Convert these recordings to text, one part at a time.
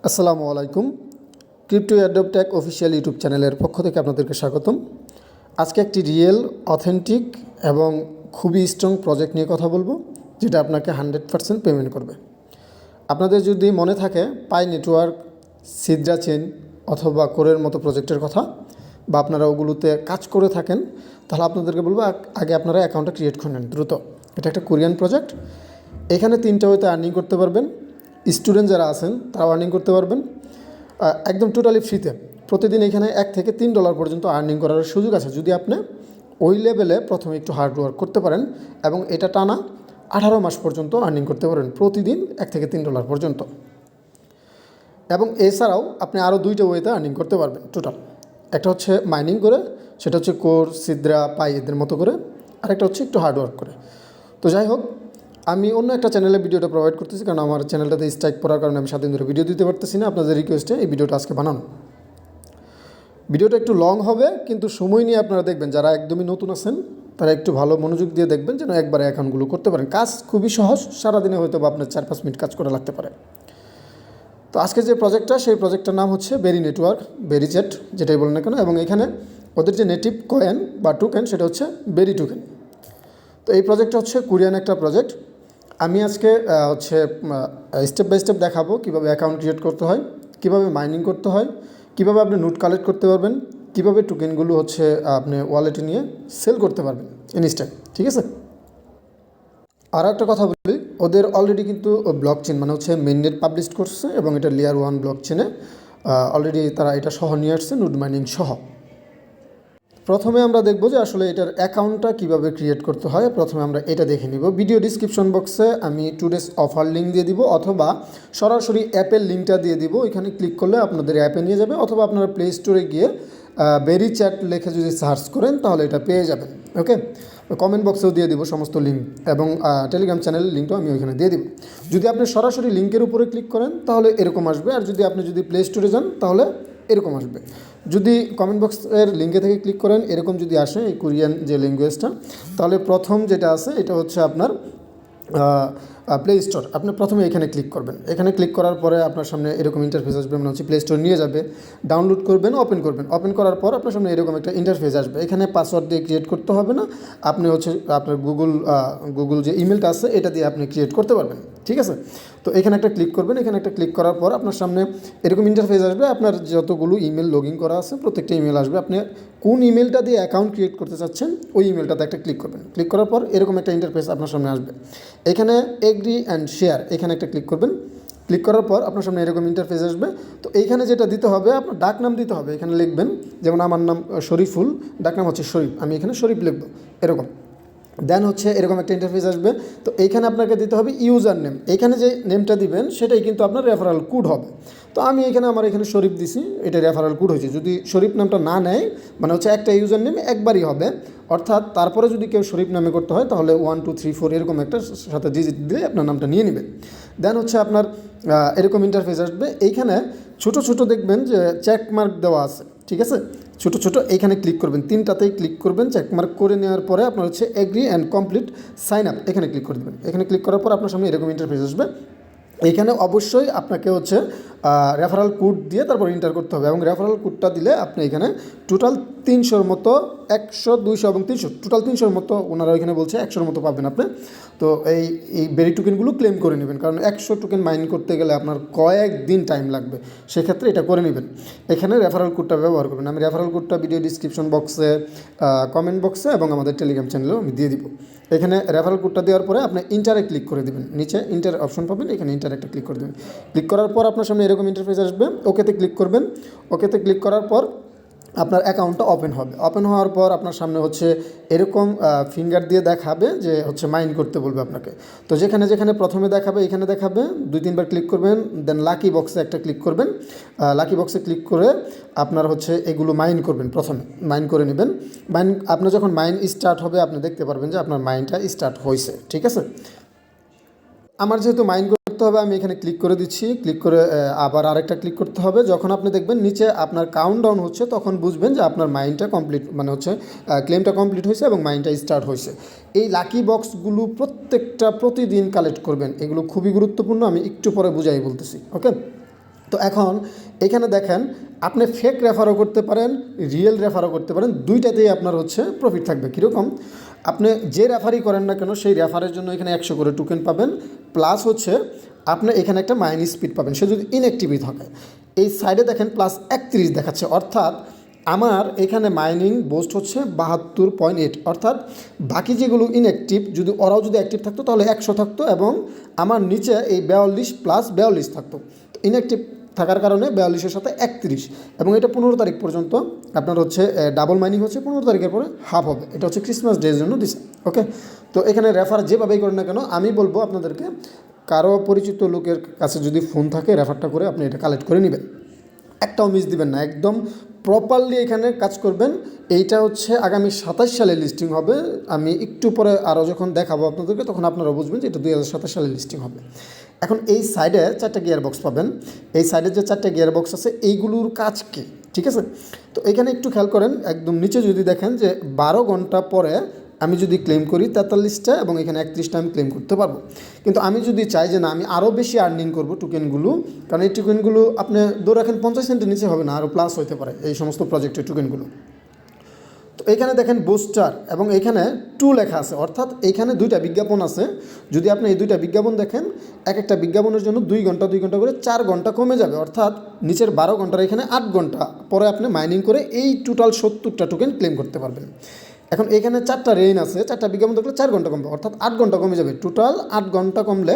আসসালামু আলাইকুম। Crypto airdrop take official YouTube চ্যানেলের পক্ষ থেকে আপনাদেরকে স্বাগতম। আজকে একটি রিয়েল, অথেন্টিক এবং খুবই স্ট্রং প্রজেক্ট নিয়ে কথা বলবো, যেটা আপনাকে 100% পেমেন্ট করবে। আপনাদের যদি মনে থাকে পাই নেটওয়ার্ক, সিদ্রা চেইন অথবা কোরের মতো প্রজেক্টের কথা, বা আপনারা ওগুলোতে কাজ করে থাকেন, তাহলে আপনাদেরকে বলবো আগে আপনারা অ্যাকাউন্টটা ক্রিয়েট করে নেন দ্রুত। এটা একটা কোরিয়ান প্রজেক্ট। এখানে 3টা ওয়েতে আর্নিং করতে পারবেন। স্টুডেন্ট যারা আছেন তারাও আর্নিং করতে পারবেন একদম টোটালি ফ্রিতে। প্রতিদিন এখানে $1 থেকে $3 পর্যন্ত আর্নিং করার সুযোগ আছে, যদি আপনি ওই লেভেলে প্রথমে একটু হার্ড ওয়ার্ক করতে পারেন এবং এটা টানা 18 মাস পর্যন্ত আর্নিং করতে পারেন, প্রতিদিন $1 থেকে $3 পর্যন্ত। এবং এছাড়াও আপনি আরও 2টা ওয়েতে আর্নিং করতে পারবেন টোটাল। একটা হচ্ছে মাইনিং করে, সেটা হচ্ছে কোর, সিদ্রা, পাই এদের মতো করে, আর একটা হচ্ছে একটু হার্ড ওয়ার্ক করে। তো যাই হোক, আমি অন্য একটা চ্যানেলে ভিডিওটা প্রোভাইড করতেছি, কারণ আমার চ্যানেলটাতে স্ট্রাইক পড়ার কারণে আমি 7 দিন ধরে ভিডিও দিতে পারতেছি না। আপনাদের রিকোয়েস্টে এই ভিডিওটা আজকে বানানো। ভিডিওটা একটু লং হবে, কিন্তু সময় নিয়ে আপনারা দেখবেন। যারা একদমই নতুন আছেন তারা একটু ভালো মনোযোগ দিয়ে দেখবেন, যেন একবারে অ্যাকাউন্টগুলো করতে পারেন। কাজ খুবই সহজ, সারাদিনে হয়তো বা আপনার 4-5 মিনিট কাজ করা লাগতে পারে। তো আজকে যে প্রজেক্টটা, সেই প্রজেক্টটার নাম হচ্ছে বেরি নেটওয়ার্ক, বেরি চ্যাট যেটাই বলেন না কেন। এবং এখানে ওদের যে নেটিভ কয়েন বা টোকেন, সেটা হচ্ছে বেরি টোকেন। তো এই প্রজেক্টটা হচ্ছে কোরিয়ান একটা প্রজেক্ট। আমি আজকে স্টেপ বাই স্টেপ দেখাবো কীভাবে অ্যাকাউন্ট ক্রিয়েট করতে হয়, কীভাবে মাইনিং করতে হয়, কীভাবে আপনি নোট কালেক্ট করতে পারবেন, কীভাবে টোকেনগুলো আপনি ওয়ালেটে নিয়ে সেল করতে পারবেন ইনস্ট্যান্ট। ঠিক আছে। আর একটা কথা বলি, ওদের অলরেডি কিন্তু ব্লক চেন মানে হচ্ছে মেইননেট পাবলিশ করছে, এবং এটা লেয়ার 1 ব্লক চেনে অলরেডি তারা এটা সহ নিয়ে আসছে, নোট মাইনিং সহ। প্রথমে আমরা দেখব যে আসলে এটার অ্যাকাউন্টটা কীভাবে ক্রিয়েট করতে হয়। প্রথমে আমরা এটা দেখে নিব। ভিডিও ডিসক্রিপশন বক্সে আমি 2 days অফার লিঙ্ক দিয়ে দিব, অথবা সরাসরি অ্যাপের লিঙ্কটা দিয়ে দিব। এখানে ক্লিক করলে আপনাদের অ্যাপে নিয়ে যাবে, অথবা আপনারা প্লে স্টোরে গিয়ে বেরি চ্যাট লিখে যদি সার্চ করেন তাহলে এটা পেয়ে যাবেন। ওকে, কমেন্ট বক্সেও দিয়ে দিব সমস্ত লিঙ্ক, এবং টেলিগ্রাম চ্যানেলের লিঙ্কটাও আমি ওইখানে দিয়ে দিব। যদি আপনি সরাসরি লিঙ্কের উপরে ক্লিক করেন তাহলে এরকম আসবে, আর যদি প্লে স্টোরে যান তাহলে এরকম আসবে। যদি কমেন্ট বক্সের লিঙ্কে থেকে ক্লিক করেন, এরকম যদি আসে এই কোরিয়ান যে ল্যাঙ্গুয়েজটা, তাহলে প্রথম যেটা আছে এটা হচ্ছে আপনার প্লে স্টোর। আপনি প্রথমে এখানে ক্লিক করবেন। এখানে ক্লিক করার পরে আপনার সামনে এরকম ইন্টারফেস আসবে, মানে হচ্ছে প্লে স্টোর নিয়ে যাবে, ডাউনলোড করবেন, ওপেন করবেন। ওপেন করার পর আপনার সামনে এরকম একটা ইন্টারফেস আসবে। এখানে পাসওয়ার্ড দিয়ে ক্রিয়েট করতে হবে না, আপনি আপনার গুগল যে ইমেলটা আছে এটা দিয়ে আপনি ক্রিয়েট করতে পারবেন। ঠিক আছে। তো এখানে একটা ক্লিক করবেন। এখানে একটা ক্লিক করার পর আপনার সামনে এরকম ইন্টারফেস আসবে। আপনার যতগুলো ইমেল লগ ইন করা আছে প্রত্যেকটা ইমেল আসবে। আপনি কোন ইমেলটা দিয়ে অ্যাকাউন্ট ক্রিয়েট করতে চাচ্ছেন ওই ইমেলটাতে একটা ক্লিক করবেন। ক্লিক করার পর এরকম একটা ইন্টারফেস আপনার সামনে আসবে। এখানে এগ্রি অ্যান্ড শেয়ার এখানে একটা ক্লিক করবেন। ক্লিক করার পর আপনার সামনে এরকম ইন্টারফেস আসবে। তো এইখানে যেটা দিতে হবে, আপনার ডাক নাম দিতে হবে। এখানে লিখবেন, যেমন আমার নাম শরীফুল, ডাক নাম হচ্ছে শরীফ, আমি এখানে শরীফ লিখব এরকম। দেন এরকম একটা ইন্টারফেস আসবে। তো এইখানে আপনাকে দিতে হবে ইউজার নেম। এইখানে যে নেমটা দিবেন সেটাই কিন্তু আপনার রেফারেল কোড হবে। তো আমি আমার এখানে শরীফ দিছি, এটা রেফারেল কোড হয়েছে। যদি শরীফ নামটা না নেয়, মানে হচ্ছে একটা ইউজার নেম একবারই হবে, অর্থাৎ তারপরে যদি কেউ শরীফ নামে করতে হয় তাহলে 1 2 3 4 এরকম একটা সাথে ডিজিট দিয়ে আপনার নামটা নিয়ে নেবেন। দেন আপনার এরকম ইন্টারফেস আসবে। এইখানে ছোট ছোট দেখবেন যে চেকমার্ক দেওয়া আছে। ঠিক আছে, ছোট ছোট এইখানে ক্লিক করবেন, 3টাতেই ক্লিক করবেন। চেকমার্ক করে নেওয়ার পরে আপনার agree and complete sign up এখানে ক্লিক করে দেবেন। এখানে ক্লিক করার পর আপনার সামনে এরকম ইন্টারফেস আসবে। এইখানে অবশ্যই আপনাকে রেফারেল কোড দিয়ে তারপর এন্টার করতে হবে, এবং রেফারেল কোডটা দিলে আপনি এখানে টোটাল 300-র মতো, 100, 200 এবং 300, টোটাল 300-র মতো ওনারা এখানে বলছে 100-র মতো পাবেন আপনি। তো এই বেরি টোকেনগুলো ক্লেম করে নেবেন, কারণ 100 টোকেন মাইন করতে গেলে আপনার কয়েকদিন টাইম লাগবে, সেক্ষেত্রে এটা করে নেবেন। এখানে রেফারেল কোডটা ব্যবহার করবেন। আমি রেফারেল কোডটা ভিডিও ডিসক্রিপশন বক্সে, কমেন্ট বক্সে এবং আমাদের টেলিগ্রাম চ্যানেলেও আমি দিয়ে দিব। এখানে রেফারেল কোডটা দেওয়ার পরে আপনি ইন্টারে ক্লিক করে দেবেন। নিচে ইন্টার অপশন পাবেন, এখানে ইন্টার একটা ক্লিক করে দেবেন। ক্লিক করার পর আপনার সামনে এরকম ইন্টারফেস আসবে। ওকেতে ক্লিক করবেন। ওকেতে ক্লিক করার পর আপনার অ্যাকাউন্টটা ওপেন হবে। ওপেন হওয়ার পর আপনার সামনে এরকম ফিঙ্গার দিয়ে দেখাবে যে মাইন করতে বলবে আপনাকে। তো যেখানে যেখানে প্রথমে দেখাবে এখানে দেখাবে, 2-3 বার ক্লিক করবেন। দেন লাকি বক্সে একটা ক্লিক করবেন। লাকি বক্সে ক্লিক করে আপনার এগুলো মাইন করবেন, প্রথমে মাইন করে নেবেন। আপনার যখন মাইন স্টার্ট হবে আপনি দেখতে পারবেন যে আপনার মাইনটা স্টার্ট হয়েছে। ঠিক আছে। আমার যেহেতু মাইন করতে হবে, আমি এখানে ক্লিক করে দিচ্ছি। ক্লিক করে আবার আরেকটা ক্লিক করতে হবে। যখন আপনি দেখবেন নিচে আপনার কাউন্টডাউন হচ্ছে, তখন বুঝবেন যে আপনার মাইনটা কমপ্লিট, মানে ক্লেমটা কমপ্লিট হয়েছে এবং মাইনটা স্টার্ট হয়েছে। এই লাকি বক্সগুলো প্রত্যেকটা প্রতিদিন কালেক্ট করবেন, এগুলো খুবই গুরুত্বপূর্ণ। আমি একটু পরে বুঝাই বলতেছি। ওকে, তো এখন এখানে দেখেন আপনি ফেক রেফারও করতে পারেন, রিয়েল রেফারও করতে পারেন, দুইটাতেই আপনার হচ্ছে প্রফিট থাকবে। কীরকম? আপনি যে রেফারই করেন না কেন সেই রেফারের জন্য এখানে 100 করে টোকেন পাবেন, প্লাস হচ্ছে আপনি এখানে একটা মাইনিং স্পিড পাবেন সে যদি ইনঅ্যাক্টিভই থাকে। এই সাইডে দেখেন প্লাস 31 দেখাচ্ছে, অর্থাৎ আমার এখানে মাইনিং বুস্ট হচ্ছে 72.8, অর্থাৎ বাকি যেগুলো ইনঅ্যাক্টিভ যদি ওরাও যদি অ্যাক্টিভ থাকতো তাহলে 100 থাকতো এবং আমার নিচে এই 42 প্লাস 42 থাকতো। ইনঅ্যাক্টিভ থাকার কারণে 42-এর সাথে 31, এবং এটা 15 তারিখ পর্যন্ত আপনার হচ্ছে ডাবল মাইনিং হচ্ছে, 15 তারিখের পরে হাফ হবে। এটা হচ্ছে ক্রিসমাস ডের জন্য দিছে। ওকে, তো এখানে রেফার যেভাবেই করেন না কেন আমি বলবো আপনাদেরকে কারো পরিচিত লোকের কাছে যদি ফোন থাকে রেফারটা করে আপনি এটা কালেক্ট করে নেবেন, একটাও মিস দিবেন না, একদম প্রপারলি এখানে কাজ করবেন। এইটা হচ্ছে আগামী 27 সালে লিস্টিং হবে, আমি একটু পরে আরও যখন দেখাবো আপনাদেরকে তখন আপনারা বুঝবেন যে এটা 2027 সালে লিস্টিং হবে। এখন এই সাইডে 4টা গিয়ার বক্স পাবেন, এই সাইডে যে 4টা গিয়ার বক্স আছে এইগুলোর কাজ কী, ঠিক আছে? তো এখানে একটু খেয়াল করেন, একদম নিচে যদি দেখেন যে 12 ঘন্টা পরে আমি যদি ক্লেম করি 43টা এবং এখানে 31টা আমি ক্লেম করতে পারবো। কিন্তু আমি যদি চাই যে না আমি আরও বেশি আর্নিং করবো টোকেনগুলো, কারণ এই টোকেনগুলো আপনি ধরে রাখেন 50 সেন্টের নিচে হবে না, আরও প্লাস হতে পারে এই সমস্ত প্রজেক্টের টোকেনগুলো। তো এখানে দেখেন বুস্টার এবং এখানে 2 লেখা আছে, অর্থাৎ এখানে 2টা বিজ্ঞাপন আছে। যদি আপনি এই 2টা বিজ্ঞাপন দেখেন, এক একটা বিজ্ঞাপনের জন্য 2 ঘন্টা 2 ঘন্টা করে 4 ঘন্টা কমে যাবে, অর্থাৎ নিচের 12 ঘন্টার এখানে 8 ঘন্টা পরে আপনি মাইনিং করে এই টোটাল 70টা টোকেন ক্লেম করতে পারবেন। এখন এখানে 4টা রেইন আছে, 4টা বিজ্ঞাপন দেখলে 4 ঘন্টা কমবে, অর্থাৎ 8 ঘন্টা কমে যাবে। টোটাল 8 ঘন্টা কমলে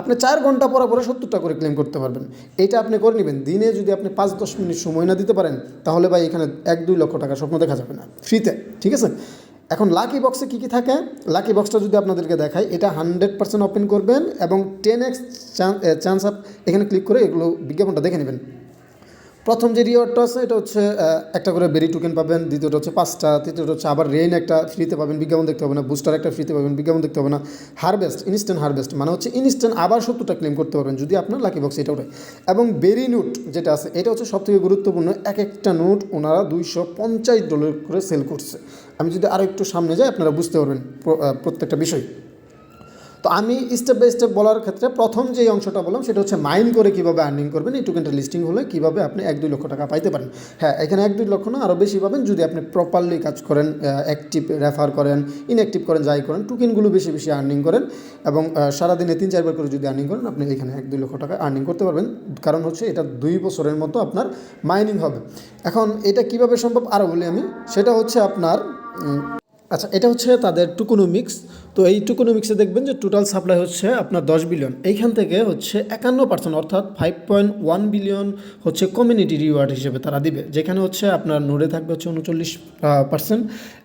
আপনি 4 ঘন্টা পরে পরে 70টা করে ক্লেম করতে পারবেন। এইটা আপনি করে নেবেন। দিনে যদি আপনি 5-10 মিনিট সময় না দিতে পারেন তাহলে ভাই এখানে 1-2 লক্ষ টাকা স্বপ্ন দেখা যাবে না ফ্রিতে, ঠিক আছে? এখন লাকি বক্সে কী কী থাকে, লাকি বক্সটা যদি আপনাদেরকে দেখাই, এটা 100% ওপেন করবেন এবং 10x চান্স আপ এখানে ক্লিক করে এগুলো বিজ্ঞাপনটা দেখে নেবেন। প্রথম যে রিওয়ার্ডটা আছে এটা হচ্ছে একটা করে বেরি টোকেন পাবেন, দ্বিতীয়টা হচ্ছে 5টা, তৃতীয়টা হচ্ছে আবার রেইন একটা ফ্রিতে পাবেন, বিজ্ঞাপন দেখতে হবে না, বুস্টার একটা ফ্রিতে পাবেন, বিজ্ঞাপন দেখতে হবে না, হারভেস্ট ইনস্ট্যান্ট হারভেস্ট মানে হচ্ছে ইনস্ট্যান্ট আবার 70টা ক্লেম করতে পারবেন যদি আপনার লাকি বক্স এটা ওঠে। এবং বেরি নোট যেটা আছে এটা হচ্ছে সবথেকে গুরুত্বপূর্ণ, এক একটা নোট ওনারা $250 করে সেল করছে। আমি যদি আরও একটু সামনে যাই আপনারা বুঝতে পারবেন প্রত্যেকটা বিষয়। তো আমি স্টেপ বাই স্টেপ বলার ক্ষেত্রে প্রথম যেই অংশটা বললাম সেটা হচ্ছে মাইন করে কীভাবে আর্নিং করবেন, এই টোকেনটা লিস্টিং হলে কীভাবে আপনি 1-2 লক্ষ টাকা পাইতে পারেন। হ্যাঁ, এখানে 1-2 লক্ষ না আরও বেশি পাবেন যদি আপনি প্রপারলি কাজ করেন, অ্যাক্টিভ রেফার করেন, ইনঅ্যাক্টিভ করেন, যাই করেন, টোকেনগুলো বেশি বেশি আর্নিং করেন এবং সারাদিনে 3-4 বার করে যদি আর্নিং করেন আপনি এখানে 1-2 লক্ষ টাকা আর্নিং করতে পারবেন। কারণ হচ্ছে এটা 2 বছরের মতো আপনার মাইনিং হবে। এখন এটা কিভাবে সম্ভব আরও বলি আমি, সেটা হচ্ছে আপনার আচ্ছা, এটা হচ্ছে তাদের টোকেনোমিক্স। তো এই টোকেনোমিক্সে দেখবেন যে টোটাল সাপ্লাই হচ্ছে আপনার 10 বিলিয়ন, এইখান থেকে হচ্ছে 51% অর্থাৎ 5.1 বিলিয়ন হচ্ছে কমিউনিটি রিওয়ার্ড হিসেবে তারা দিবে, যেখানে হচ্ছে আপনার নোডে থাকবে হচ্ছে 39%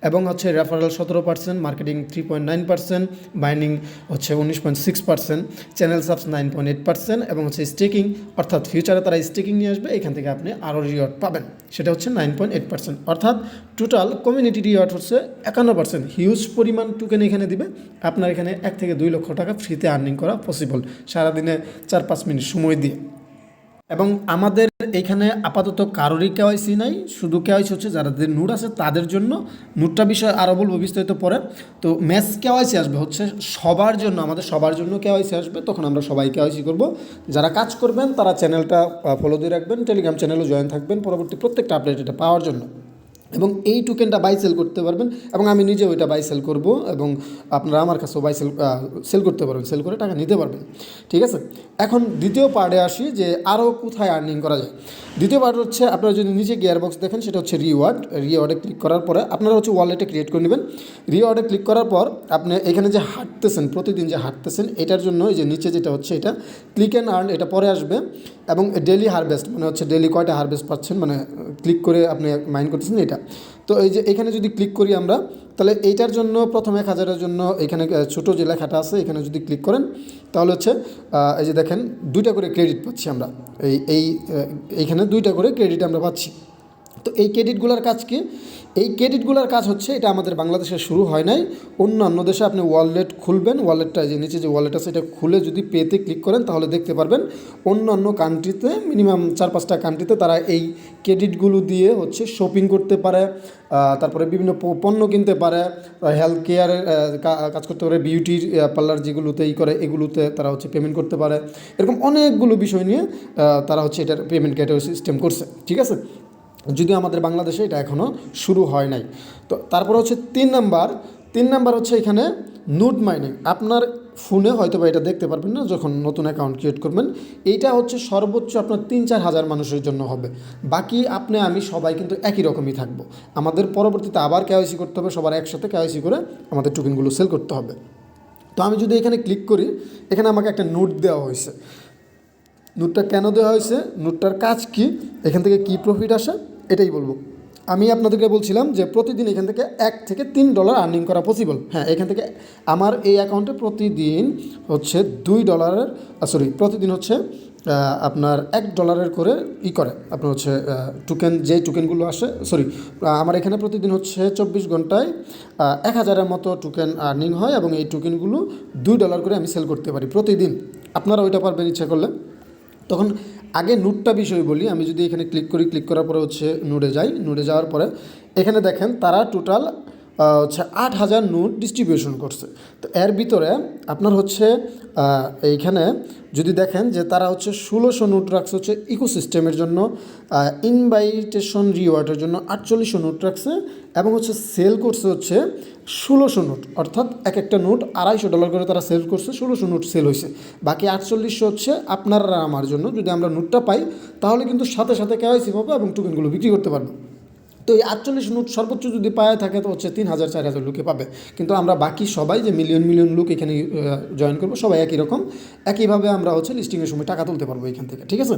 এবং হচ্ছে রেফারেল 17%, মার্কেটিং 3.9%, বাইন্ডিং হচ্ছে 19.6%, চ্যানেল সাবস 9.8% এবং হচ্ছে স্টেকিং অর্থাৎ ফিউচারে তারা স্টেকিং নিয়ে আসবে, এখান থেকে আপনি আরও রিওয়ার্ড পাবেন, সেটা হচ্ছে 9.8%। অর্থাৎ টোটাল কমিউনিটি রিওয়ার্ড হচ্ছে 51%। হিউজ পরিমাণ টোকেন এখানে দিবে, আপনার এখানে 1-2 লক্ষ টাকা ফ্রিতে আর্নিং করা পসিবল সারাদিনে 4-5 মিনিট সময় দিয়ে। এবং আমাদের এখানে আপাতত কারোরই কেওয়াইসি নাই, শুধু কেওয়াইসি হচ্ছে যাদের নোট আছে তাদের জন্য। নোটটা বিষয় আরও বলবো বিস্তারিত পরে। তো ম্যাচ কেওয়াইসি আসবে হচ্ছে সবার জন্য, আমাদের সবার জন্য কেওয়াইসি আসবে, তখন আমরা সবাই কেওয়াইসি করব। যারা কাজ করবেন তারা চ্যানেলটা ফলো দিয়ে রাখবেন, টেলিগ্রাম চ্যানেলও জয়েন থাকবেন পরবর্তী প্রত্যেকটা আপডেট এটা পাওয়ার জন্য। এবং এই টোকেনটা বাই সেল করতে পারবেন এবং আমি নিজেও এটা বাই সেল করবো এবং আপনারা আমার কাছেও বাই সেল করতে পারবেন, সেল করে টাকা নিতে পারবেন, ঠিক আছে? এখন দ্বিতীয় পার্টে আসি যে আরও কোথায় আর্নিং করা যায়। দ্বিতীয় পার্ট হচ্ছে আপনারা যদি নিচে গিয়ার বক্স দেখেন সেটা হচ্ছে রিওয়ার্ডে ক্লিক করার পরে আপনারা হচ্ছে ওয়ালেটে ক্রিয়েট করে নেবেন। রিওয়ার্ডে ক্লিক করার পর আপনি এখানে যে হাঁটতেছেন প্রতিদিন যে হাঁটতেছেন এটার জন্য এই যে নিচে যেটা হচ্ছে এটা ক্লিক অ্যান্ড আর্ন, এটা পরে আসবে। এবং ডেলি হারভেস্ট মানে হচ্ছে ডেলি কয়টা হারভেস্ট পাচ্ছেন মানে ক্লিক করে আপনি মাইন্ড করতেছেন এটা। তো এই যে এখানে যদি ক্লিক করি আমরা তাহলে এইটার জন্য প্রথম 1000-এর জন্য এখানে ছোটো যে লেখাটা আছে এখানে যদি ক্লিক করেন তাহলে হচ্ছে এই যে দেখেন 2টা করে ক্রেডিট পাচ্ছি আমরা, এইখানে 2টা করে ক্রেডিট আমরা পাচ্ছি। তো এই ক্রেডিটগুলোর কাজ কি? এই ক্রেডিটগুলোর কাজ হচ্ছে, এটা আমাদের বাংলাদেশে শুরু হয় নাই, অন্যান্য দেশে আপনি ওয়ালেট খুলবেন, ওয়ালেটটা যে নিচে যে ওয়ালেট আছে এটা খুলে যদি পেতে ক্লিক করেন তাহলে দেখতে পারবেন অন্যান্য কান্ট্রিতে মিনিমাম 4-5টা কান্ট্রিতে তারা এই ক্রেডিটগুলো দিয়ে হচ্ছে শপিং করতে পারে, তারপরে বিভিন্ন পণ্য কিনতে পারে, হেলথ কেয়ারের কাজ করতে পারে, বিউটির পার্লার যেগুলোতে করে এগুলোতে তারা হচ্ছে পেমেন্ট করতে পারে। এরকম অনেকগুলো বিষয় নিয়ে তারা হচ্ছে এটার পেমেন্ট গেটওয়ে সিস্টেম করছে, ঠিক আছে। যদিও আমাদের বাংলাদেশে এটা এখনও শুরু হয় নাই। তো তারপর হচ্ছে 3 নাম্বার হচ্ছে এখানে নোট মাইনিং। আপনার ফোনে হয়তো বা এটা দেখতে পারবেন না যখন নতুন অ্যাকাউন্ট ক্রিয়েট করবেন। এইটা হচ্ছে সর্বোচ্চ আপনার 3-4 হাজার মানুষের জন্য হবে, বাকি আপনি আমি সবাই কিন্তু একই রকমই থাকবো। আমাদের পরবর্তীতে আবার কেওয়াইসি করতে হবে, সবার একসাথে কেওয়াইসি করে আমাদের টোকেনগুলো সেল করতে হবে। তো আমি যদি এখানে ক্লিক করি, এখানে আমাকে একটা নোট দেওয়া হয়েছে। নোটটা কেন দেওয়া হয়েছে, নোটটার কাজ কি, এখান থেকে কি প্রফিট আসে এটাই বলবো। আমি আপনাদেরকে বলছিলাম যে প্রতিদিন এখান থেকে $1 থেকে $3 আর্নিং করা পসিবল। হ্যাঁ, এখান থেকে আমার এই অ্যাকাউন্টে প্রতিদিন হচ্ছে প্রতিদিন হচ্ছে আপনার $1 করে করে আপনার হচ্ছে টোকেন, যে টোকেনগুলো আসে আমার এখানে প্রতিদিন হচ্ছে 24 ঘন্টায় 1000-এর মতো টোকেন আর্নিং হয় এবং এই টোকেনগুলো $2 করে আমি সেল করতে পারি প্রতিদিন। আপনারা ওইটা পারবেন ইচ্ছা করলে। তখন আগে নোটটা বিষয় বলি। আমি যদি এখানে ক্লিক করি, ক্লিক করার পরে হচ্ছে নোটে যাই, নোটে যাওয়ার পরে এখানে দেখেন তারা টোটাল হচ্ছে 8000 নোট ডিস্ট্রিবিউশন করছে। তো এর ভিতরে আপনার হচ্ছে এইখানে যদি দেখেন যে তারা হচ্ছে 1600 নোট রাখছে হচ্ছে ইকোসিস্টেমের জন্য, ইনভাইটেশন রিওয়ার্ডের জন্য 4800 নোট রাখছে এবং হচ্ছে সেল করছে হচ্ছে 1600 নোট, অর্থাৎ একটা নোট $250 করে তারা সেল করছে, 1600 নোট সেল হয়েছে। বাকি 4800 হচ্ছে আপনার আমার জন্য। যদি আমরা নোটটা পাই তাহলে কিন্তু সাথে সাথে কেওয়াইসি পাবো এবং টোকেনগুলো বিক্রি করতে পারবো। তো এই 48 নোট সর্বোচ্চ যদি পায় থাকে তো হচ্ছে 3000-4000 লোকে পাবে। কিন্তু আমরা বাকি সবাই যে মিলিয়ন লোক এখানে জয়েন করবো, সবাই একই রকম, একইভাবে আমরা হচ্ছে লিস্টিংয়ের সময় টাকা তুলতে পারবো এখান থেকে, ঠিক আছে।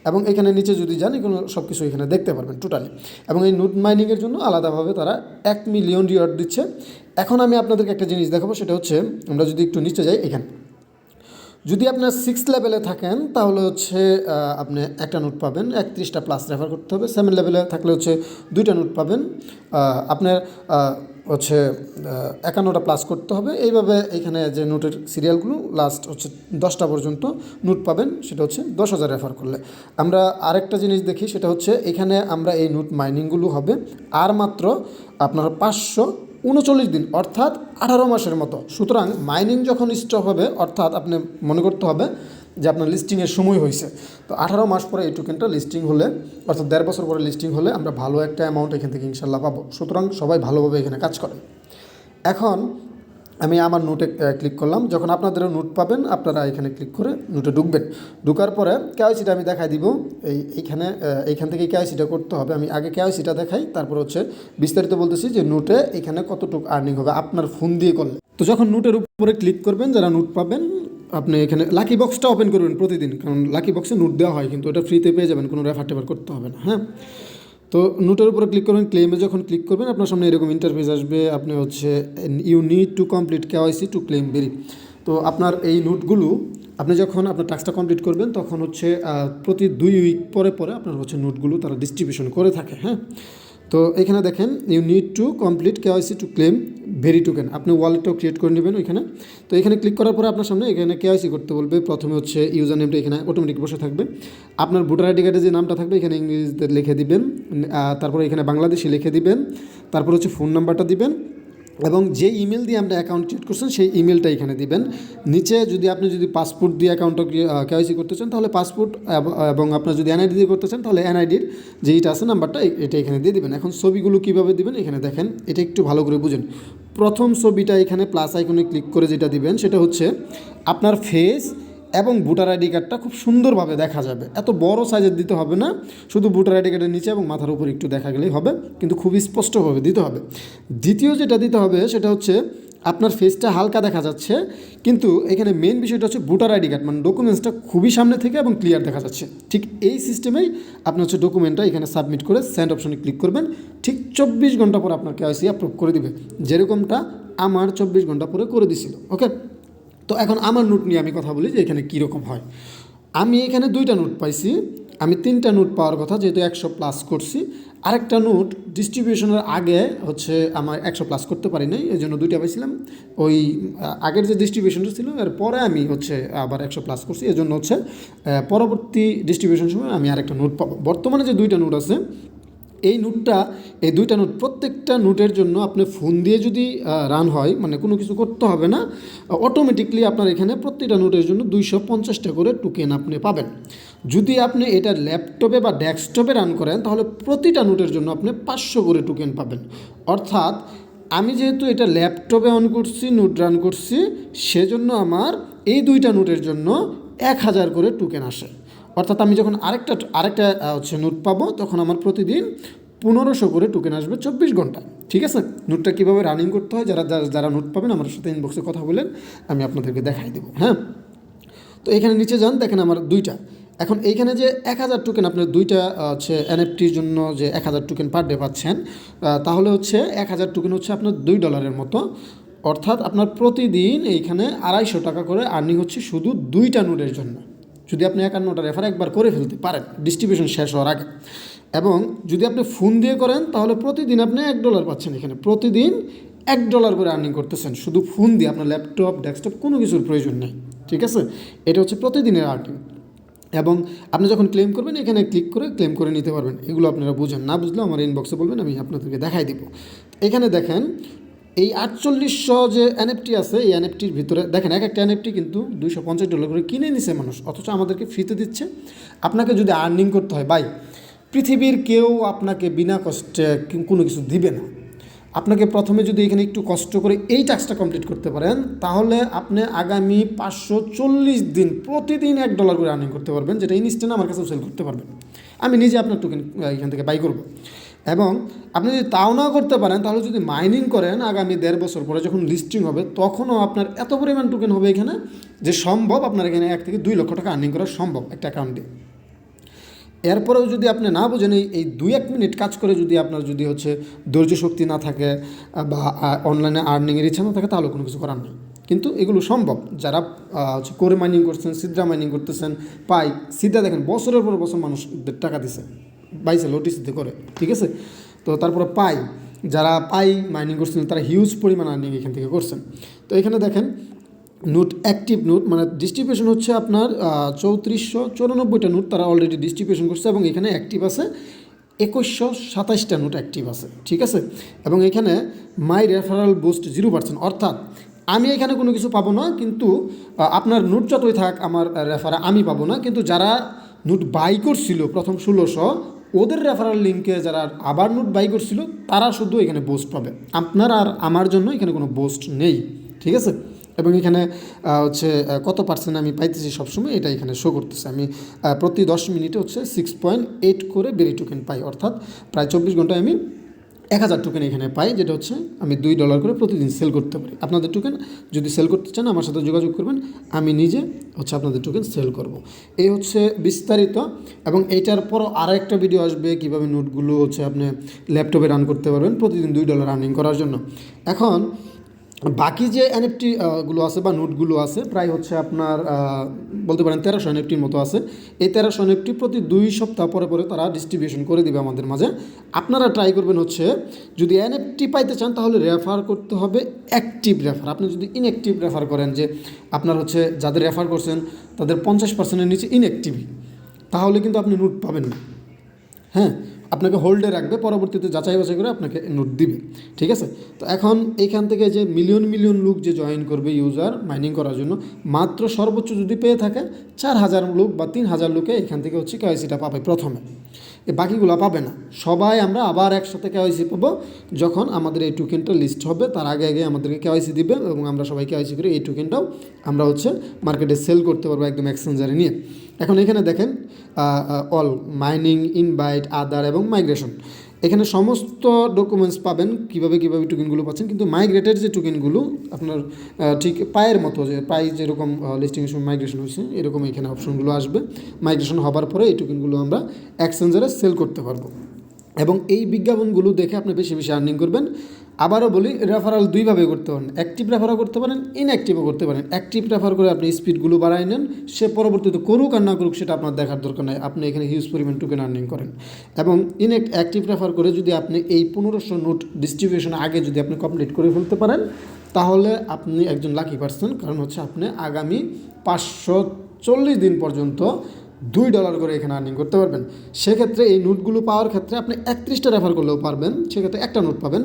এবং এখানে নিচে যদি যান এগুলো সব কিছু এখানে দেখতে পারবেন টোটালি। এবং এই নোট মাইনিংয়ের জন্য আলাদাভাবে তারা 1 মিলিয়ন রিওয়ার্ড দিচ্ছে। এখন আমি আপনাদেরকে একটা জিনিস দেখাবো, সেটা হচ্ছে আমরা যদি একটু নিচে যাই, এখানে যদি আপনার 6 লেভেলে থাকেন তাহলে হচ্ছে আপনি একটা নোট পাবেন, 31টা প্লাস রেফার করতে হবে। 7 লেভেলে থাকলে হচ্ছে 2টা নোট পাবেন, আপনার হচ্ছে 51টা প্লাস করতে হবে। এইভাবে এখানে যে নোটের সিরিয়ালগুলো লাস্ট হচ্ছে 10টা পর্যন্ত নোট পাবেন, সেটা হচ্ছে 10,000 রেফার করলে। আমরা আরেকটা জিনিস দেখি, সেটা হচ্ছে এখানে আমরা এই নোট মাইনিংগুলো হবে আর মাত্র আপনার 539 দিন, অর্থাৎ 18 মাসের মতো। সুতরাং মাইনিং যখন স্টপ হবে, অর্থাৎ আপনি মনে করতে হবে যে আপনার লিস্টিংয়ের সময় হয়েছে, তো 18 মাস পরে এই টোকেনটা লিস্টিং হলে, অর্থাৎ 1.5 বছর পরে লিস্টিং হলে আমরা ভালো একটা অ্যামাউন্ট এখান থেকে ইনশাল্লাহ পাবো। সুতরাং সবাই ভালোভাবে এখানে কাজ করে। এখন আমি আমার নোটে ক্লিক করলাম। যখন আপনাদেরও নোট পাবেন আপনারা এখানে ক্লিক করে নোটে ঢুকবেন। ঢুকার পরে কেওয়াইসিটা আমি দেখাই দিব। এইখান থেকে কেওয়াইসিটা করতে হবে। আমি আগে কেওয়াইসিটা দেখাই, তারপর হচ্ছে বিস্তারিত বলতেছি যে নোটে এখানে কতটুকু আর্নিং হবে আপনার ফোন দিয়ে করলে। তো যখন নোটের উপরে ক্লিক করবেন, যারা নোট পাবেন, আপনি এখানে লাকি বক্সটা ওপেন করবেন প্রতিদিন, কারণ লাকি বক্সে নোট দেওয়া হয়, কিন্তু ওটা ফ্রিতে পেয়ে যাবেন, কোনো রেফার টেফার করতে হবে না। হ্যাঁ, তো নোটের উপরে ক্লিক করবেন। ক্লেমে যখন ক্লিক করবেন আপনার সামনে এরকম ইন্টারফেস আসবে। আপনি হচ্ছে you need to complete KYC to claim berry. তো আপনার এই নোটগুলো আপনি যখন আপনার টাস্কটা কমপ্লিট করবেন তখন হচ্ছে প্রতি 2 উইক পরে পরে আপনার হচ্ছে নোটগুলো তারা ডিস্ট্রিবিউশন করে থাকে। হ্যাঁ, তো এখানে দেখেন you need to complete KYC to claim very token. আপনি ওয়ালেটটাও ক্রিয়েট করে নেবেন ওইখানে। তো এখানে ক্লিক করার পরে আপনার সামনে এখানে কেওয়াইসি করতে বলবে। প্রথমে হচ্ছে ইউজার নেমটা এখানে অটোমেটিক বসে থাকবে। আপনার ভোটার আইডি কার্ডে যে নামটা থাকবে এখানে ইংরেজিতে লিখে দিবেন, তারপরে এখানে বাংলাদেশি লিখে দিবেন, তারপর হচ্ছে ফোন নাম্বারটা দিবেন এবং যে ইমেল দিয়ে আপনি অ্যাকাউন্ট ক্রিয়েট করছেন সেই ইমেলটা এখানে দিবেন। নিচে আপনি যদি পাসপোর্ট দিয়ে অ্যাকাউন্টটা কেওয়াইসি করতে চান তাহলে পাসপোর্ট, এবং আপনার যদি এনআইডি দিয়ে করতে চান তাহলে এনআইডির যেইটা আছে নাম্বারটা এটা এখানে দিয়ে দিবেন। এখন ছবিগুলো কীভাবে দিবেন এখানে দেখেন, এটা একটু ভালো করে বুঝেন। প্রথম ছবিটা এখানে প্লাস আইকনে ক্লিক করে যেটা দিবেন সেটা হচ্ছে আপনার ফেস এবং ভোটার আইডি কার্ডটা খুব সুন্দরভাবে দেখা যাবে। এত বড় সাইজের দিতে হবে না, শুধু ভোটার আইডি কার্ডের নিচে এবং মাথার উপর একটু দেখা গেলেই হবে, কিন্তু খুবই স্পষ্টভাবে দিতে হবে। দ্বিতীয় যেটা দিতে হবে সেটা হচ্ছে আপনার ফেসটা হালকা দেখা যাচ্ছে, কিন্তু এখানে মেন বিষয়টা হচ্ছে ভোটার আইডি কার্ড মানে ডকুমেন্টসটা খুবই সামনে থেকে এবং ক্লিয়ার দেখা যাচ্ছে। ঠিক এই সিস্টেমেই আপনি হচ্ছে ডকুমেন্টটা এখানে সাবমিট করে সেন্ড অপশনে ক্লিক করবেন। ঠিক 24 ঘন্টা পর আপনার কেওয়াইসি অ্যাপ্রুভ করে দিবে, যেরকমটা আমার 24 ঘন্টা পরে করে দিছিল। ওকে, তো এখন আমার নোট নিয়ে আমি কথা বলি যে এখানে কীরকম হয়। আমি এখানে 2টা নোট পাইছি, আমি 3টা নোট পাওয়ার কথা, যেহেতু 100 প্লাস করছি। আরেকটা নোট ডিস্ট্রিবিউশনের আগে হচ্ছে আমার 100+ করতে পারি নাই, এই জন্য 2টা পাইছিলাম। ওই আগের যে ডিস্ট্রিবিউশনটা ছিল এর পরে আমি হচ্ছে আবার 100+ করছি, এই জন্য হচ্ছে পরবর্তী ডিস্ট্রিবিউশন সময় আমি আরেকটা নোট পাবো। বর্তমানে যে 2টা নোট আছে এই 2টা নোট প্রত্যেকটা নোটের জন্য আপনি ফোন দিয়ে যদি রান হয়, মানে কোনো কিছু করতে হবে না, অটোমেটিকলি আপনার এখানে প্রত্যেকটা নোটের জন্য 250টা করে টোকেন আপনি পাবেন। যদি আপনি এটা ল্যাপটপে বা ডেস্কটপে রান করেন তাহলে প্রতিটা নোটের জন্য আপনি 500 করে টোকেন পাবেন। অর্থাৎ আমি যেহেতু এটা ল্যাপটপে অন করছি, নোট রান করছি, সেজন্য আমার এই 2টা নোটের জন্য 1000 করে টোকেন আসে। অর্থাৎ আমি যখন আরেকটা হচ্ছে নোট পাবো তখন আমার প্রতিদিন 1500 করে টোকেন আসবে 24 ঘন্টা। ঠিক আছে, নোটটা কীভাবে রানিং করতে হয় যারা নোট পাবেন আমার সাথে ইনবক্সে কথা বলেন, আমি আপনাদেরকে দেখাই দেবো। হ্যাঁ, তো এখানে নিচে যান, দেখেন আমার 2টা। এখন এইখানে যে 1000 টোকেন আপনার 2টা হচ্ছে এনএফটির জন্য যে 1000 টোকেন পার ডে পাচ্ছেন, তাহলে হচ্ছে 1000 টোকেন হচ্ছে আপনার $2 মতো। অর্থাৎ আপনার প্রতিদিন এইখানে 250 টাকা করে আর্নিং হচ্ছে শুধু 2টা নোটের জন্য, যদি আপনি 51টা রেফার একবার করে ফেলতে পারেন ডিস্ট্রিবিউশন শেষ হওয়ার আগে। এবং যদি আপনি ফোন দিয়ে করেন তাহলে প্রতিদিন আপনি $1 পাচ্ছেন, এখানে প্রতিদিন $1 করে আর্নিং করতেছেন শুধু ফোন দিয়ে, আপনার ল্যাপটপ ডেস্কটপ কোনো কিছুর প্রয়োজন নেই। ঠিক আছে, এটা হচ্ছে প্রতিদিনের আর্নিং। এবং আপনি যখন ক্লেম করবেন এখানে ক্লিক করে ক্লেম করে নিতে পারবেন। এগুলো আপনারা বুঝেন, না বুঝলেও আমার ইনবক্সে বলবেন, আমি আপনাদেরকে দেখাই দিব। এখানে দেখেন এই 4800 যে এনএফটি আছে, এই এনএফটির ভিতরে দেখেন এক একটা এনএফটি কিন্তু $250 করে কিনে নিছে মানুষ, অথচ আমাদেরকে ফ্রিতে দিচ্ছে। আপনাকে যদি আর্নিং করতে হয় ভাই, পৃথিবীর কেউ আপনাকে বিনা কষ্টে কোনো কিছু দিবে না। আপনাকে প্রথমে যদি এখানে একটু কষ্ট করে এই টাস্কটা কমপ্লিট করতে পারেন তাহলে আপনি আগামী 540 দিন প্রতিদিন $1 করে আর্নিং করতে পারবেন, যেটা ইনস্ট্যান্ট আমার কাছেও সেল করতে পারবেন। আমি নিজে আপনার টোকেন এখান থেকে বাই করব। এবং আপনি যদি তাও না করতে পারেন তাহলে যদি মাইনিং করেন আগামী 1.5 বছর পরে যখন লিস্টিং হবে তখনও আপনার এত পরিমাণ টোকেন হবে এখানে যে সম্ভব আপনার এখানে 1 থেকে 2 লক্ষ টাকা আর্নিং করা সম্ভব একটা অ্যাকাউন্টে। এরপরেও যদি আপনি না বোঝেন এই 2-1 মিনিট কাজ করে যদি আপনার যদি হচ্ছে ধৈর্য শক্তি না থাকে বা অনলাইনে আর্নিংয়ের ইচ্ছা না থাকে তাহলে কোনো কিছু করার নেই। কিন্তু এগুলো সম্ভব, যারা হচ্ছে করে মাইনিং করছেন, সিদ্রা মাইনিং করতেছেন, পাই সিদ্রা দেখেন বছরের পর বছর মানুষদের টাকা দিছে বাইসে লোটিসিতে করে। ঠিক আছে, তো তারপরে পাই যারা পাই মাইনিং করছেন তারা হিউজ পরিমাণ আর্নিং এখান থেকে করছেন। তো এখানে দেখেন নোট অ্যাক্টিভ নোট মানে ডিস্ট্রিবিউশন হচ্ছে আপনার 3494টা নোট তারা অলরেডি ডিস্ট্রিবিউশন করছে এবং এখানে অ্যাক্টিভ আছে 2127টা নোট অ্যাক্টিভ আছে। ঠিক আছে, এবং এখানে মাই রেফারাল বুস্ট 0%, অর্থাৎ আমি এখানে কোনো কিছু পাবো না, কিন্তু আপনার নোট যতই থাক আমার রেফারা আমি পাবো না, কিন্তু যারা নোট বাই করছিল প্রথম 1600 ওদের রেফারাল লিঙ্কে যারা আবার নোট বাই করছিল তারা শুধু এখানে বুস্ট পাবে, আপনার আর আমার জন্য এখানে কোনো বুস্ট নেই। ঠিক আছে, এবং এখানে হচ্ছে কত পার্সেন্ট আমি পাইতেছি সবসময় এটা এখানে শো করতেছে। আমি প্রতি 10 মিনিটে হচ্ছে 6.8 করে বেরি টোকেন পাই, অর্থাৎ প্রায় 24 ঘন্টায় আমি 1000 টোকেন এখানে পাই, যেটা হচ্ছে আমি $2 করে প্রতিদিন সেল করতে পারি। আপনাদের টোকেন যদি সেল করতে চান আমার সাথে যোগাযোগ করবেন, আমি নিজে হচ্ছে আপনাদের টোকেন সেল করব। এই হচ্ছে বিস্তারিত, এবং এইটার পরও আরও একটা ভিডিও আসবে কীভাবে নোটগুলো হচ্ছে আপনি ল্যাপটপে রান করতে পারবেন প্রতিদিন $2 আর্নিং করার জন্য। এখন বাকি যে এনএফটি গুলো আছে বা নোটগুলো আছে প্রায় হচ্ছে আপনার বলতে পারেন 1300 এনএফটির মতো আছে। এই 1300 এনএফটি প্রতি 2 সপ্তাহ পরে পরে তারা ডিস্ট্রিবিউশন করে দিবে আমাদের মাঝে। আপনারা ট্রাই করবেন হচ্ছে যদি এনএফটি পাইতে চান তাহলে রেফার করতে হবে অ্যাক্টিভ রেফার। আপনি যদি ইনঅ্যাক্টিভ রেফার করেন, যে আপনার হচ্ছে যাদের রেফার করছেন তাদের 50%-এর নিচে ইনঅ্যাক্টিভ, তাহলে কিন্তু আপনি নোট পাবেন না। হ্যাঁ, আপনাকে হোল্ডে রাখবে, পরবর্তীতে যাচাই বাছাই করে আপনাকে নোট দিবে। ঠিক আছে, তো এখন এইখান থেকে যে মিলিয়ন মিলিয়ন লোক যে জয়েন করবে ইউজার মাইনিং করার জন্য, মাত্র সর্বোচ্চ যদি পেয়ে থাকে 4000 লোক বা 3000 লোকে এখান থেকে হচ্ছে কেওয়াইসিটা পাবে প্রথমে, বাকিগুলো পাবে না। সবাই আমরা আবার একসাথে কেওয়াইসি পাবো যখন আমাদের এই টোকেনটা লিস্ট হবে, তার আগে আগে আমাদেরকে কেওয়াইসি দিবে এবং আমরা সবাই কেওয়াইসি করে এই টোকেনটাও আমরা হচ্ছে মার্কেটে সেল করতে পারবো একদম এক্সচেঞ্জারে নিয়ে। এখন এখানে দেখেন অল মাইনিং, ইনভাইট, আদার এবং মাইগ্রেশন, এখানে সমস্ত ডকুমেন্টস পাবেন কীভাবে টোকেনগুলো পাচ্ছেন। কিন্তু মাইগ্রেটেড যে টোকেনগুলো আপনার ঠিক পায়ের মতো, যে পাই যেরকম লিস্টিংয়ের সময় মাইগ্রেশন হয়েছে এরকম এখানে অপশনগুলো আসবে। মাইগ্রেশন হবার পরে এই টোকেনগুলো আমরা এক্সচেঞ্জারে সেল করতে পারবো, এবং এই বিজ্ঞাপনগুলো দেখে আপনি বেশি বেশি আর্নিং করবেন। আবারও বলি, রেফারাল দুইভাবে করতে পারেন, অ্যাক্টিভ রেফারও করতে পারেন, ইনঅ্যাক্টিভও করতে পারেন। অ্যাক্টিভ রেফার করে আপনি স্পিডগুলো বাড়ায় নেন, সে পরবর্তীতে করুক আর না করুক সেটা আপনার দেখার দরকার নাই, আপনি এখানে হিউজ পরিমাণ টোকেন আর্নিং করেন। এবং অ্যাক্টিভ রেফার করে যদি আপনি এই 1500 নোট ডিস্ট্রিবিউশন আগে যদি আপনি কমপ্লিট করে ফেলতে পারেন, তাহলে আপনি একজন লাকি পারসন। কারণ হচ্ছে আপনি আগামী 540 দিন পর্যন্ত $2 করে এখানে আর্নিং করতে পারবেন। সেক্ষেত্রে এই নোটগুলো পাওয়ার ক্ষেত্রে আপনি 31টা রেফার করলেও পারবেন, সেক্ষেত্রে একটা নোট পাবেন।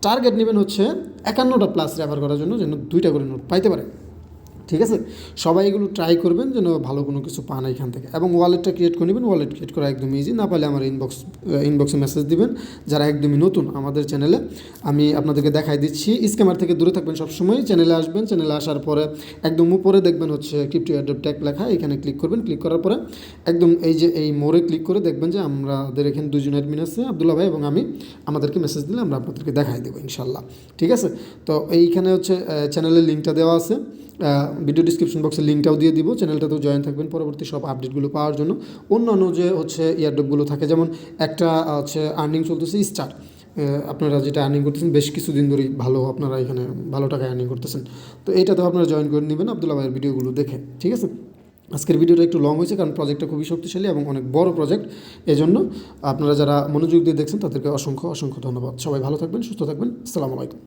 টার্গেট নেবেন হচ্ছে 51টা প্লাস রেফার করার জন্য, যেন 2টা করে নোট পাইতে পারে। ঠিক আছে, সবাই এগুলো ট্রাই করবেন যেন ভালো কোনো কিছু পান এখান থেকে। এবং ওয়ালেটটা ক্রিয়েট করে নেবেন, ওয়ালেট ক্রিয়েট করা একদম ইজি। না পারলে আমার ইনবক্সে মেসেজ দিবেন যারা একদমই নতুন আমাদের চ্যানেলে, আমি আপনাদেরকে দেখাই দিচ্ছি। স্ক্যামার থেকে দূরে থাকবেন সবসময়। চ্যানেলে আসবেন, চ্যানেলে আসার পরে একদম উপরে দেখবেন হচ্ছে ক্রিপ্টো এয়ারড্রপ ট্যাগ লেখা, এখানে ক্লিক করবেন। ক্লিক করার পরে একদম এই যে এই মোড়ে ক্লিক করে দেখবেন যে আমাদের এখানে দুজন অ্যাডমিন আছে, আব্দুল্লাহ ভাই এবং আমি। আমাদেরকে মেসেজ দিলে আমরা আপনাদেরকে দেখাই দেবো ইনশাল্লাহ। ঠিক আছে, তো এইখানে হচ্ছে চ্যানেলের লিঙ্কটা দেওয়া আছে, ভিডিও ডিসক্রিপশন বক্সে লিঙ্কটাও দিয়ে দিব। চ্যানেলটাতেও জয়েন থাকবেন পরবর্তী সব আপডেটগুলো পাওয়ার জন্য। অন্যান্য যে হচ্ছে ইয়ারড্রপগুলো থাকে, যেমন একটা হচ্ছে আর্নিং চলতেছে স্টার, আপনারা যেটা আর্নিং করতেছেন বেশ কিছুদিন ধরেই ভালো, আপনারা এখানে ভালো টাকায় আর্নিং করতেছেন, তো এইটাতেও আপনারা জয়েন করে নেবেন আব্দুল্লাহ ভাইয়ের ভিডিওগুলো দেখে। ঠিক আছে, আজকের ভিডিওটা একটু লং হয়েছে কারণ প্রজেক্টটা খুবই শক্তিশালী এবং অনেক বড় প্রজেক্ট। এজন্য আপনারা যারা মনোযোগ দিয়ে দেখছেন তাদেরকে অসংখ্য অসংখ্য ধন্যবাদ। সবাই ভালো থাকবেন, সুস্থ থাকবেন। আসসালামু আলাইকুম।